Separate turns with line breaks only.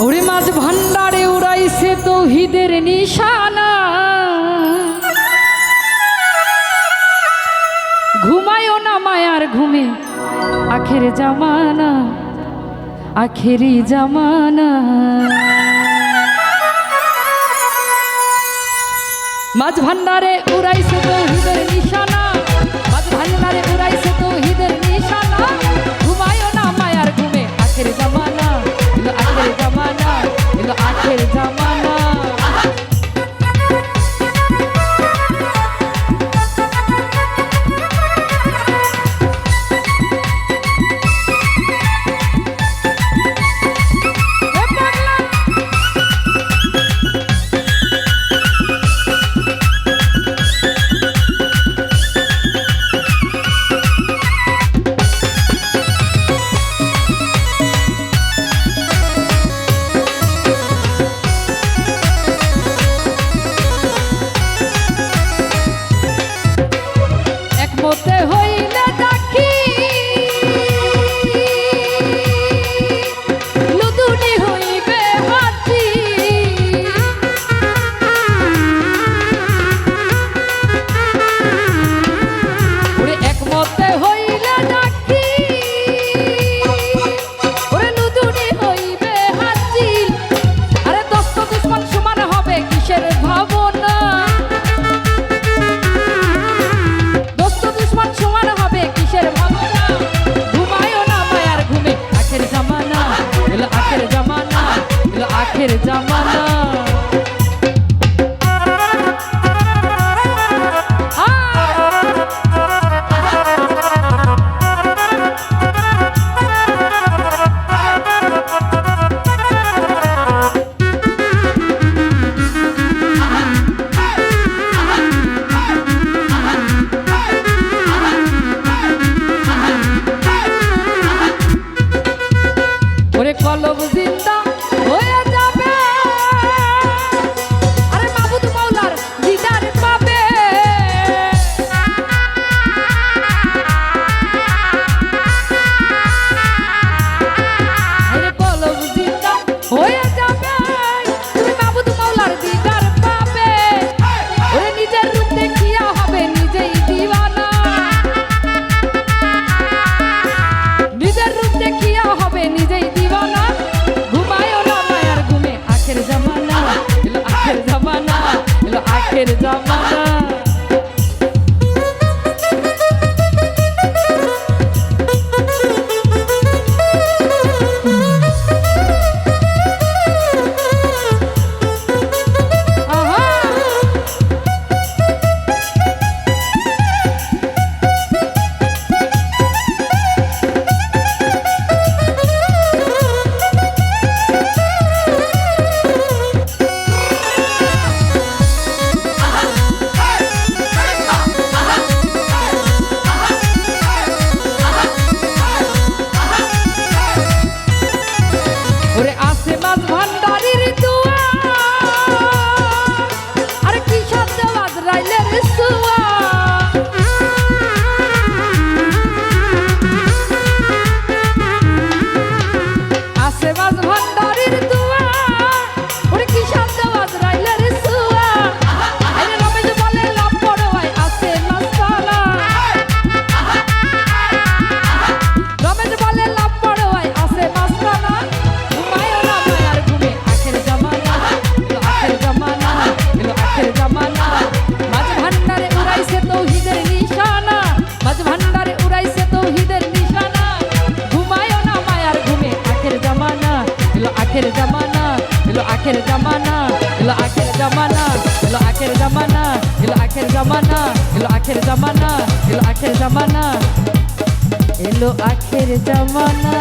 ওরে মাঝ ভান্ডারে উড়াইছে তৌহিদের নিশানা, ঘুমায়ও না মায়ার ঘুমে আখের জামানা, আখেরি জামানা। মাঝ ভান্ডারে উড়াইছে তৌহিদের নিশানা, মাঝ ভান্ডারে উড়াইছে তৌহিদের নিশানা, ঘুমায়ও না মায়ার ঘুমে আখের জামানা, আখের জামানা, আখের জামানা। আখের জামানা ওরে কলব জিন্দা হয়ে যাবে, আরে মাবুদ মাওলার দিদার পাবে। আরে কলব জিন্দা হয়ে যাবে, তুমি মাবুদ মাওলার দিদার পাবে। ওরে নিজের রূপ দেখিয়া হবে নিজেই দিওয়ানা, নিজের রূপ দেখিয়া হবে নিজেই দিওয়ানা। ঘুমায়ও না মায়ার ঘুমে আখের জামানা, আখের জামানা, আখের জামানা। ওরে আসে মাঝ ভান্ডারির দুয়ার, আরে কি শব্দ আজরাইলের সুয়া। আসে মাঝ ভান্ডারির দুয়ার, ওরে কি শব্দ আজরাইলের সুয়া। আরে রমেশ বলে লাভ পড়োয় আসে মাসালা, রমেশ বলে লাভ পড়োয় আসে মাসালা। আখের জামানা, আখের জামানা, আখের জামানা, আখের জামানা, আখের জামানা, আখের জামানা, আখের জামানা, এলো আখের জামানা।